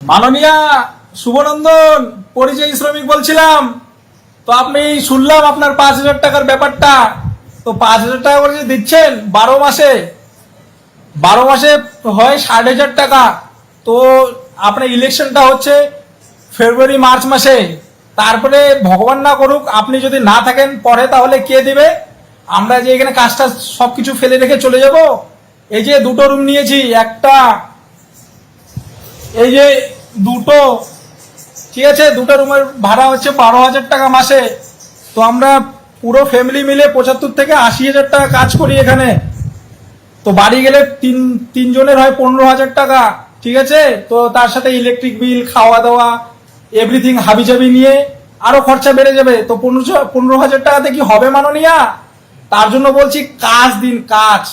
মাননীয়া শুভনন্দন পরিযায়ী শ্রমিক বলছিলাম। তো আপনি শুনলাম আপনার 5,000 টাকার ব্যাপারটা। তো 5,000 টাকা করে যে দিচ্ছেন 12 মাসে, 12 মাসে হয় 60,000 টাকা। তো আপনার ইলেকশনটা হচ্ছে ফেব্রুয়ারি মার্চ মাসে। তারপরে ভগবান না করুক আপনি যদি না থাকেন পরে, তাহলে কে দিবে? আমরা যে এখানে কাজটা সবকিছু ফেলে রেখে চলে যাব। এই যে দুটো রুম নিয়েছি, একটা এই যে দুটো, ঠিক আছে, দুটো রুমের ভাড়া হচ্ছে 12,000 টাকা মাসে। তো আমরা পুরো ফ্যামিলি মিলে 75 থেকে 80,000 টাকা কাজ করি এখানে। তো বাড়ি গেলে তিনজনের হয় 15,000 টাকা, ঠিক আছে। তো তার সাথে ইলেকট্রিক বিল, খাওয়া দাওয়া, এভরিথিং হাবিজাবি নিয়ে আরো খরচা বেড়ে যাবে। তো 15,000 টাকাতে কি হবে মাননীয়া? তার জন্য বলছি কাজ দিন, কাজ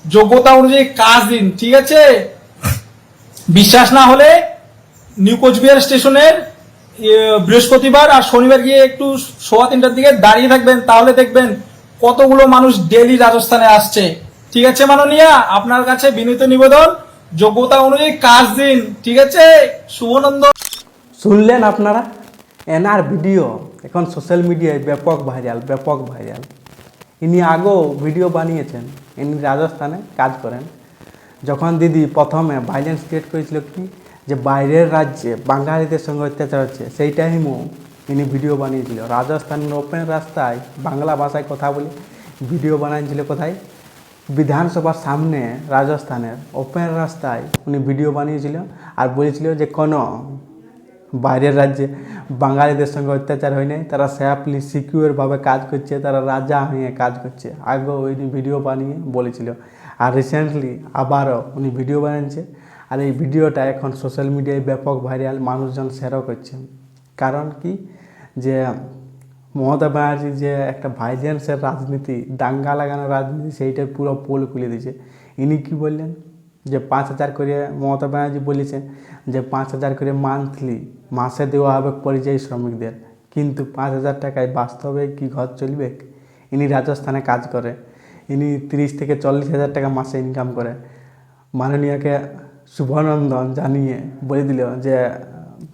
যোগ্যতা অনুযায়ী কাজ দিন, ঠিক আছে। বিশ্বাস না হলে নিউ কোচবিহার স্টেশনের বৃহস্পতিবার আর শনিবার গিয়ে একটু 3:15 দিকে দাঁড়িয়ে থাকবেন, তাহলে দেখবেন কতগুলো মানুষ ডেলি রাজস্থানে আসছে। ঠিক আছে মাননীয়া, আপনার কাছে বিনীত নিবেদন, যোগ্যতা অনুযায়ী কাজ দিন, ঠিক আছে। শুভনন্দ। শুনলেন আপনারা, এনার ভিডিও এখন সোশ্যাল মিডিয়ায় ব্যাপক ভাইরাল। ইনি আগেও ভিডিও বানিয়েছেন, ইনি রাজস্থানে কাজ করেন। যখন দিদি প্রথমে ভাইলেন্স ক্রিয়েট করেছিল কি, যে বাইরের রাজ্যে বাঙালিদের সঙ্গে অত্যাচার হচ্ছে, সেই টাইমেও ইনি ভিডিও বানিয়েছিল। রাজস্থানের ওপেন রাস্তায় বাংলা ভাষায় কথা বলে ভিডিও বানিয়েছিল। কোথায়? বিধানসভার সামনে রাজস্থানের ওপেন রাস্তায় উনি ভিডিও বানিয়েছিল আর বলেছিল যে কোনো বাইরের রাজ্যে বাঙালিদের সঙ্গে অত্যাচার হয় নাই, তারা সেফলি সিকিউরভাবে কাজ করছে, তারা রাজা হয়ে কাজ করছে। আগেও উনি ভিডিও বানিয়ে বলেছিল, আর রিসেন্টলি আবারও উনি ভিডিও বানিয়েছে। আর এই ভিডিওটা এখন সোশ্যাল মিডিয়ায় ব্যাপক ভাইরাল, মানুষজন শেয়ারও করছে। কারণ কি, যে মমতা ব্যানার্জি যে একটা ভাইলেন্সের রাজনীতি, দাঙ্গা লাগানোর রাজনীতি, সেইটার পুরো পোল খুলে দিয়েছে। ইনি কি বললেন, যে 5,000 করে মমতা ব্যানার্জি বলেছে যে 5,000 করে মান্থলি মাসে দেওয়া হবে পরিযায়ী শ্রমিকদের, কিন্তু 5,000 টাকায় বাস্তবে কি ঘর চলবে? ইনি রাজস্থানে কাজ করে, ইনি 30 থেকে 40,000 টাকা মাসে ইনকাম করে। মাননীয়কে শুভনন্দন জানিয়ে বলে দিল যে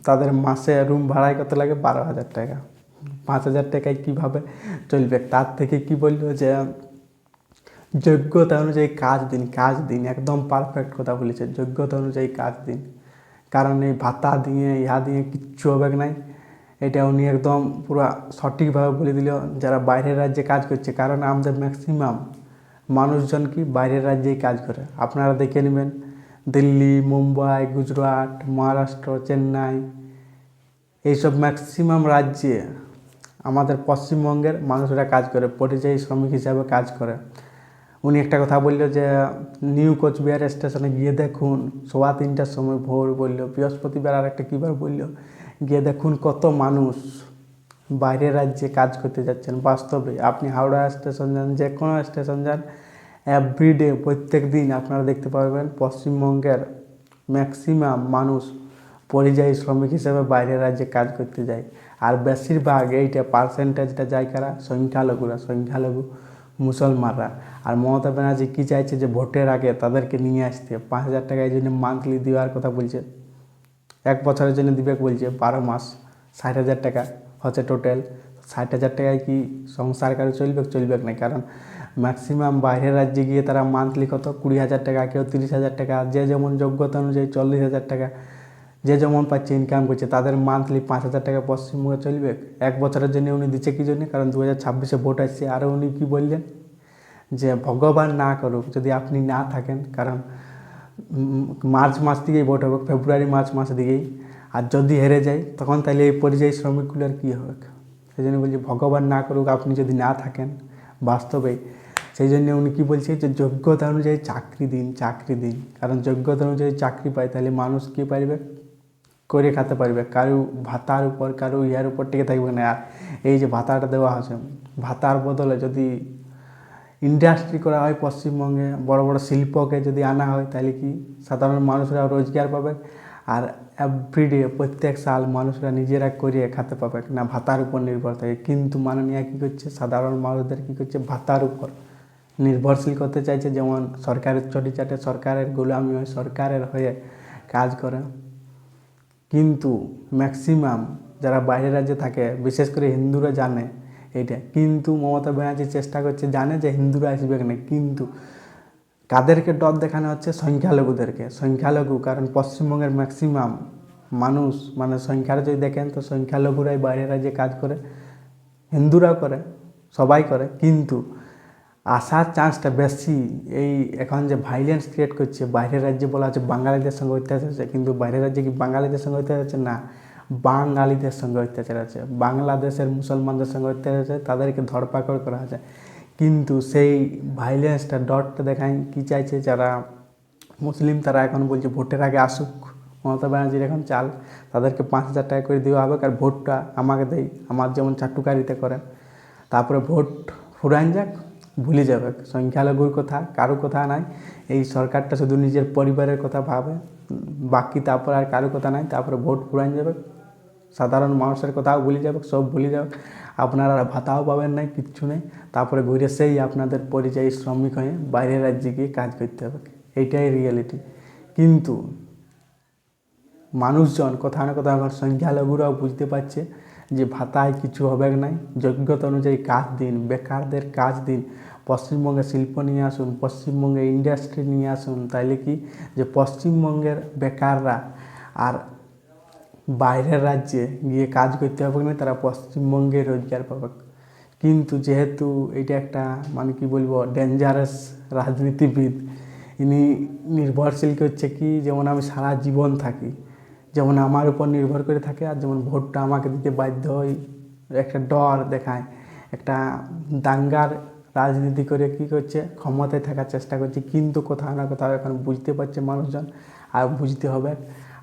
তাদের মাসে রুম ভাড়ায় কত লাগে? 12,000 টাকা। 5,000 টাকায় কীভাবে চলবে? তার থেকে কি বলল, যে যোগ্যতা অনুযায়ী কাজ দিন, একদম পারফেক্ট কথা বলেছে, যোগ্যতা অনুযায়ী কাজ দিন। কারণ এই ভাতা দিয়ে ইহা দিয়ে কিচ্ছু হবে নাই। এটা উনি একদম পুরো সঠিকভাবে বলে দিল যারা বাইরের রাজ্যে কাজ করছে। কারণ আমাদের ম্যাক্সিমাম মানুষজন কি বাইরের রাজ্যেই কাজ করে। আপনারা দেখে নেবেন, দিল্লি, মুম্বাই, গুজরাট, মহারাষ্ট্র, চেন্নাই, এইসব ম্যাক্সিমাম রাজ্যে আমাদের পশ্চিমবঙ্গের মানুষরা কাজ করে, পরিযায়ী শ্রমিক হিসাবে কাজ করে। উনি একটা কথা বলল যে নিউ কোচবিহার স্টেশনে গিয়ে দেখুন 3:15টার সময় ভোর বলল, বৃহস্পতিবার আর একটা কীবার বলল, গিয়ে দেখুন কত মানুষ বাইরের রাজ্যে কাজ করতে যাচ্ছেন। বাস্তবে আপনি হাওড়া স্টেশন যান, যে কোনো স্টেশন যান, এভরিডে প্রত্যেক দিন আপনারা দেখতে পারবেন পশ্চিমবঙ্গের ম্যাক্সিমাম মানুষ পরিযায়ী শ্রমিক হিসেবে বাইরের রাজ্যে কাজ করতে যায়। আর বেশিরভাগ এইটা পার্সেন্টেজটা যায় কারা? সংখ্যালঘু মুসলমানরা। আর মমতা ব্যানার্জি কী চাইছে, যে ভোটের আগে তাদেরকে নিয়ে আসতে 5,000 টাকা এই জন্য মান্থলি দেওয়ার কথা বলছে। 1 বছরের জন্য দিবে বলছে, 12 মাস 60,000 টাকা হচ্ছে টোটাল। 60,000 টাকায় কি সংসার কারো চলবে না? কারণ ম্যাক্সিমাম বাইরের রাজ্যে গিয়ে তারা মান্থলি কত 20,000 টাকা, কেউ 30,000 টাকা, যে যেমন যোগ্যতা অনুযায়ী 40,000 টাকা, যে যেমন পাচ্ছে ইনকাম করছে, তাদের মান্থলি 5,000 টাকা পশ্চিমবঙ্গে চলবে। 1 বছরের জন্য উনি দিচ্ছে কী জন্য? কারণ 2026-এ ভোট আসছে। আরও উনি কী বললেন, যে ভগবান না করুক যদি আপনি না থাকেন, কারণ মার্চ মাস দিকেই ভোট হবে, ফেব্রুয়ারি মার্চ মাস দিকেই। আর যদি হেরে যায় তখন তাহলে এই পরিযায়ী শ্রমিকগুলোর কী হবে? সেই জন্য বলছি ভগবান না করুক আপনি যদি না থাকেন বাস্তবেই। সেই জন্য উনি কী বলছে, যে যোগ্যতা অনুযায়ী চাকরি দিন। কারণ যোগ্যতা অনুযায়ী চাকরি পায়, তাহলে মানুষ কী পারবে? করে খেতে পারবে। কারো ভাতার উপর, কারো ইয়ার উপর টিকে থাকবে না। আর এই যে ভাতাটা দেওয়া হচ্ছে, ভাতার বদলে যদি ইন্ডাস্ট্রি করা হয় পশ্চিমবঙ্গে, বড় বড় শিল্পকে যদি আনা হয়, তাহলে কি সাধারণ মানুষরা রোজগার পাবে। আর এভরিডে প্রত্যেক সাল মানুষরা নিজেরা করে খেতে পাবে না, ভাতার উপর নির্ভর থাকে। কিন্তু মাননীয় কী করছে, সাধারণ মানুষদের কী করছে, ভাতার উপর নির্ভরশীল করতে চাইছে। যেমন সরকারের চটি চাটে, সরকারের গোলামি হয়, সরকারের হয়ে কাজ করে। কিন্তু ম্যাক্সিমাম যারা বাইরের রাজ্যে থাকে, বিশেষ করে হিন্দুরা জানে এইটা, কিন্তু মমতা ব্যানার্জি চেষ্টা করছে, জানে যে হিন্দুরা আসবে না, কিন্তু কাদেরকে ডর দেখানো হচ্ছে? সংখ্যালঘুদেরকে। সংখ্যালঘু, কারণ পশ্চিমবঙ্গের ম্যাক্সিমাম মানুষ, মানে সংখ্যার যদি দেখেন তো সংখ্যালঘুরাই বাইরের রাজ্যে কাজ করে, হিন্দুরাও করে, সবাই করে, কিন্তু আসার চান্সটা বেশি। এই এখন যে ভাইলেন্স ক্রিয়েট করছে, বাইরের রাজ্যে বলা হচ্ছে বাঙালিদের সঙ্গে অত্যাচার হচ্ছে, কিন্তু বাইরের রাজ্যে কি বাঙালিদের সঙ্গে অত্যাচার হচ্ছে? না, বাঙালিদের সঙ্গে অত্যাচার আছে, বাংলাদেশের মুসলমানদের সঙ্গে অত্যাচার আছে, তাদেরকে ধরপাকড় করা হচ্ছে। কিন্তু সেই ভাইলেন্সটা, ডটটা দেখায় কী চাইছে যারা মুসলিম, তারা এখন বলছে ভোটের আগে আসুক, মমতা ব্যানার্জির এখন চাল, তাদেরকে 5,000 টাকা করে দেওয়া হবে, আর ভোটটা আমাকে দেই, আমার যেমন চাটুকারিতে করেন, তারপরে ভোট ফুরান যাক, ভুলে যাবে। সংখ্যালঘুর কথা কারো কথা নাই, এই সরকারটা শুধু নিজের পরিবারের কথা ভাবে, বাকি তারপর আর কারো কথা নাই, তারপরে ভোট ফুরান যাবে, সাধারণ মানুষের কথাও ভুলে যাবে, সব ভুলে যাবে, আপনারা ভাতাও পাবেন নাই, কিচ্ছু নেই, তারপরে ঘুরে সেই আপনাদের পরিযায়ী শ্রমিক হয়ে বাইরের রাজ্যে গিয়ে কাজ করতে হবে। এইটাই রিয়েলিটি। কিন্তু মানুষজন কোথাও না কোথাও এখন সংখ্যালঘুরাও বুঝতে পারছে যে ভাতায় কিছু হবে নাই, যোগ্যতা অনুযায়ী কাজ দিন, বেকারদের কাজ দিন, পশ্চিমবঙ্গে শিল্প নিয়ে আসুন, পশ্চিমবঙ্গে ইন্ডাস্ট্রি নিয়ে আসুন, তাইলে কি যে পশ্চিমবঙ্গের বেকাররা আর বাইরের রাজ্যে গিয়ে কাজ করতে হবে না, তারা পশ্চিমবঙ্গে রোজগার পাবে। কিন্তু যেহেতু এটা একটা মানে কি বলবো ডেঞ্জারাস রাজনীতিবিদ, ইনি নির্ভরশীল করছে কি, যেমন আমি সারা জীবন থাকি, যেমন আমার উপর নির্ভর করে থাকে, আর যেমন ভোটটা আমাকে দিতে বাধ্য হই, একটা ডর দেখায়, একটা দাঙ্গার রাজনীতি করে কি করছে, ক্ষমতায় থাকার চেষ্টা করছে। কিন্তু কোথাও না কোথাও এখন বুঝতে পারছে মানুষজন, আর বুঝতে হবে,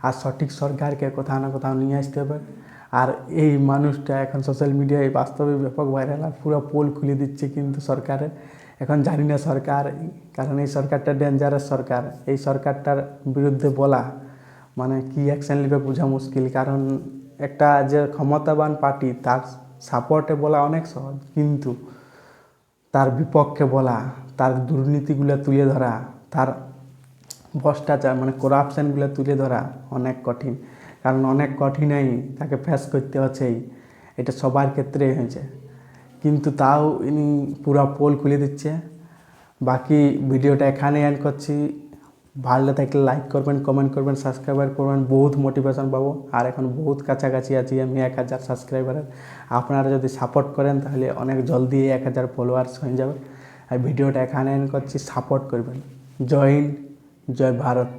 আর সঠিক সরকারকে কোথাও না কোথাও নিয়ে আসতে হবে। আর এই মানুষটা এখন সোশ্যাল মিডিয়ায় বাস্তবে ব্যাপক ভাইরাল, আর পুরো পোল খুলে দিচ্ছে কিন্তু সরকারের। এখন জানি না সরকার, কারণ এই সরকারটা ডেঞ্জারাস সরকার, এই সরকারটার বিরুদ্ধে বলা মানে কি অ্যাকশন নেবে বোঝা মুশকিল। কারণ একটা যে ক্ষমতাবান পার্টি, তার সাপোর্টে বলা অনেক সহজ, কিন্তু তার বিপক্ষে বলা, তার দুর্নীতিগুলো তুলে ধরা, তার ভ্রষ্টাচার মানে করাপশানগুলো তুলে ধরা অনেক কঠিন। কারণ অনেক কঠিনই তাকে ফেস করতে হচ্ছেই, এটা সবার ক্ষেত্রেই হয়েছে। কিন্তু তাও ইনি পুরো পোল খুলে দিচ্ছে। বাকি ভিডিওটা এখানে এন্ড করছি। ভালো থাকলে লাইক করবেন, কমেন্ট করবেন, সাবস্ক্রাইবার করবেন, বহুত মোটিভেশন পাবো। আর এখন বহুত কাছাকাছি আছি আমি 1,000 সাবস্ক্রাইবারের। আপনারা যদি সাপোর্ট করেন তাহলে অনেক জলদি 1,000 ফলোয়ার্স হয়ে যাবে। আর ভিডিওটা এখানে এন্ড করছি, সাপোর্ট করবেন। জয় হিন্দ, জয় ভারত।